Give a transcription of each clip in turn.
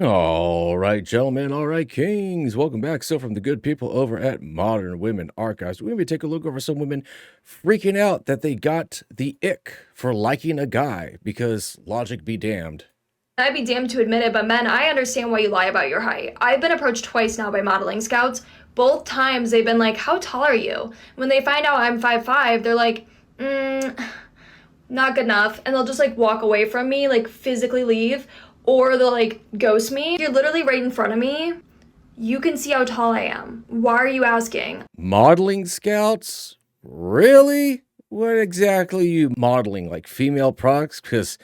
All right, gentlemen. All right, kings. Welcome back. So, from the good people over at Modern Women Archives, we're going to take a look over some women freaking out that they got the ick for liking a guy because logic be damned. I'd be damned to admit it, but men, I understand why you lie about your height. I've been approached twice now by modeling scouts. Both times they've been like, "How tall are you?" When they find out I'm 5'5", they're like, not good enough. And they'll just like walk away from me, like physically leave, or they'll like ghost me. You're literally right in front of me. You can see how tall I am. Why are you asking? Modeling scouts? Really? What exactly are you modeling? Like female products? Because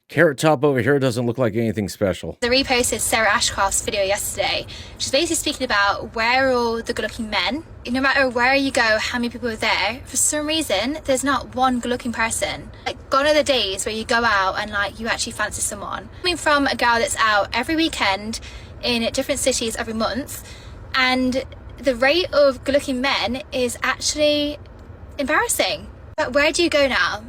Carrot Top over here doesn't look like anything special. I reposted Sarah Ashcroft's video yesterday. She's basically speaking about where are all the good-looking men. No matter where you go, how many people are there, for some reason, there's not one good-looking person. Like, gone are the days where you go out and like you actually fancy someone. Coming from a girl that's out every weekend in different cities every month, and the rate of good-looking men is actually embarrassing. But where do you go now?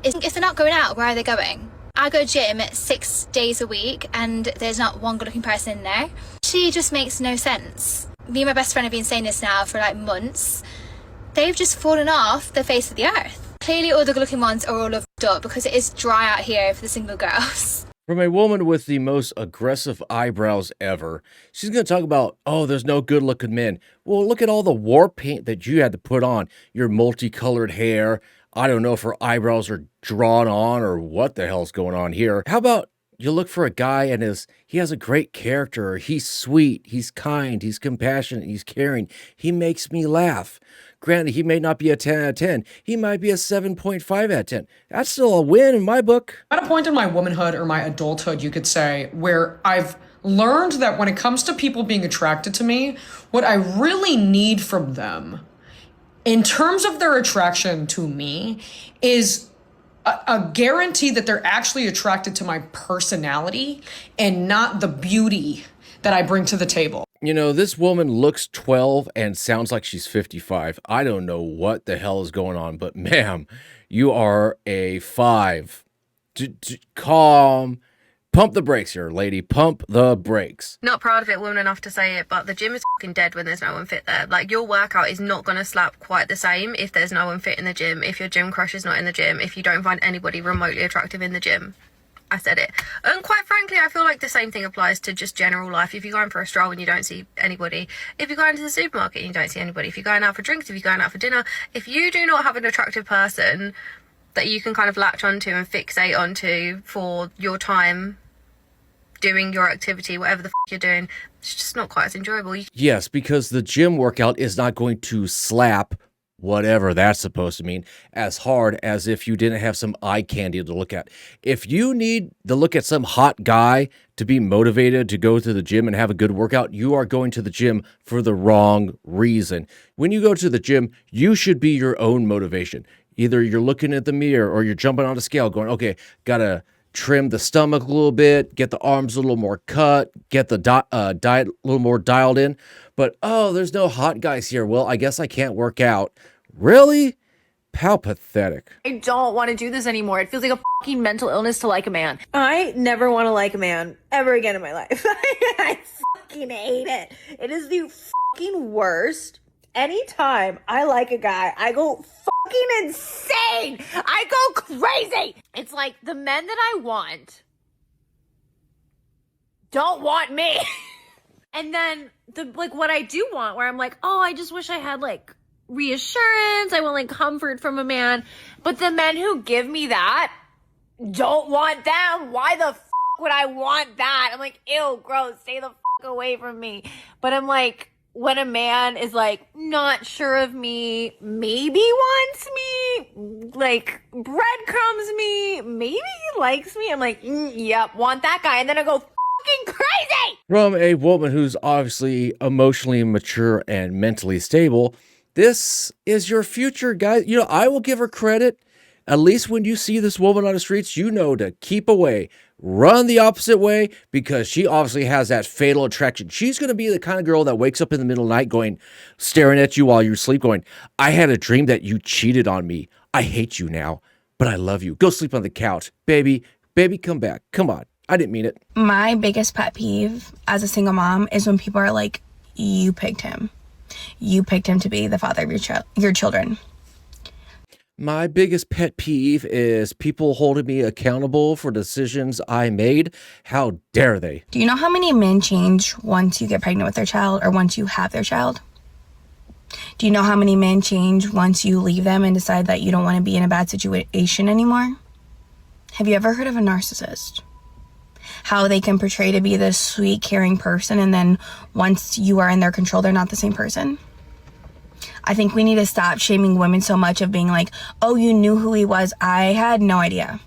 If they're not going out, where are they going? I go gym 6 days a week and there's not one good looking person in there. She just makes no sense. Me and my best friend have been saying this now for like months. They've just fallen off the face of the earth. Clearly all the good looking ones are all loved up because it is dry out here for the single girls. From a woman with the most aggressive eyebrows ever, she's going to talk about, oh, there's no good looking men. Well, look at all the war paint that you had to put on, your multicolored hair. I don't know if her eyebrows are drawn on or what the hell's going on here. How about you look for a guy and he has a great character. He's sweet, he's kind, he's compassionate, he's caring. He makes me laugh. Granted, he may not be a 10 out of 10. He might be a 7.5 out of 10. That's still a win in my book. At a point in my womanhood or my adulthood, you could say, where I've learned that when it comes to people being attracted to me, what I really need from them in terms of their attraction to me is a guarantee that they're actually attracted to my personality and not the beauty that I bring to the table. You know, this woman looks 12 and sounds like she's 55. I don't know what the hell is going on, but ma'am, you are a 5. Calm. Pump the brakes here, lady. Pump the brakes. Not proud of it, woman enough to say it, but the gym is fucking dead when there's no one fit there. Like, your workout is not going to slap quite the same if there's no one fit in the gym, if your gym crush is not in the gym, if you don't find anybody remotely attractive in the gym. I said it. And quite frankly, I feel like the same thing applies to just general life. If you're going for a stroll and you don't see anybody, if you're going to the supermarket and you don't see anybody, if you're going out for drinks, if you're going out for dinner, if you do not have an attractive person that you can kind of latch onto and fixate onto for your time doing your activity, whatever the you're doing, it's just not quite as enjoyable. Yes, because the gym workout is not going to slap, whatever that's supposed to mean, as hard as if you didn't have some eye candy to look at. If you need to look at some hot guy to be motivated to go to the gym and have a good workout, you are going to the gym for the wrong reason. When you go to the gym, you should be your own motivation. Either you're looking at the mirror or you're jumping on a scale going, okay, gotta trim the stomach a little bit, get the arms a little more cut, get the diet a little more dialed in. But, oh, there's no hot guys here. Well, I guess I can't work out. Really? How pathetic. I don't want to do this anymore. It feels like a fucking mental illness to like a man. I never want to like a man ever again in my life. I fucking hate it. It is the fucking worst. Anytime I like a guy, I go fucking insane. I go crazy. It's like the men that I want don't want me. And then what I do want, where I'm like, oh, I just wish I had like reassurance. I want like comfort from a man. But the men who give me that don't want them. Why the would I want that? I'm like, ew, gross. Stay the away from me. But I'm like, when a man is like not sure of me, maybe wants me, like breadcrumbs me, maybe he likes me, I'm like, yep, want that guy. And then I go fucking crazy. From a woman who's obviously emotionally mature and mentally stable, this is your future, guys. You know, I will give her credit. At least when you see this woman on the streets, you know to keep away. Run the opposite way, because she obviously has that fatal attraction. She's going to be the kind of girl that wakes up in the middle of the night going, staring at you while you sleep going, I had a dream that you cheated on me. I hate you now, but I love you. Go sleep on the couch. Baby, come back. Come on. I didn't mean it. My biggest pet peeve as a single mom is when people are like, you picked him. You picked him to be the father of your children. My biggest pet peeve is people holding me accountable for decisions I made. How dare they? Do you know how many men change once you get pregnant with their child or once you have their child? Do you know how many men change once you leave them and decide that you don't want to be in a bad situation anymore? Have you ever heard of a narcissist? How they can portray to be this sweet, caring person, and then once you are in their control, they're not the same person? I think we need to stop shaming women so much of being like, oh, you knew who he was. I had no idea.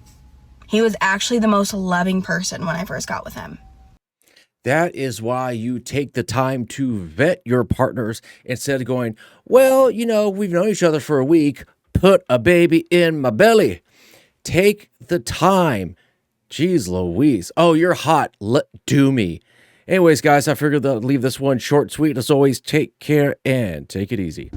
He was actually the most loving person when I first got with him. That is why you take the time to vet your partners instead of going, well, you know, we've known each other for a week. Put a baby in my belly. Take the time. Jeez Louise. Oh, you're hot. Do me. Anyways, guys, I figured I'd leave this one short, sweet. As always, take care and take it easy.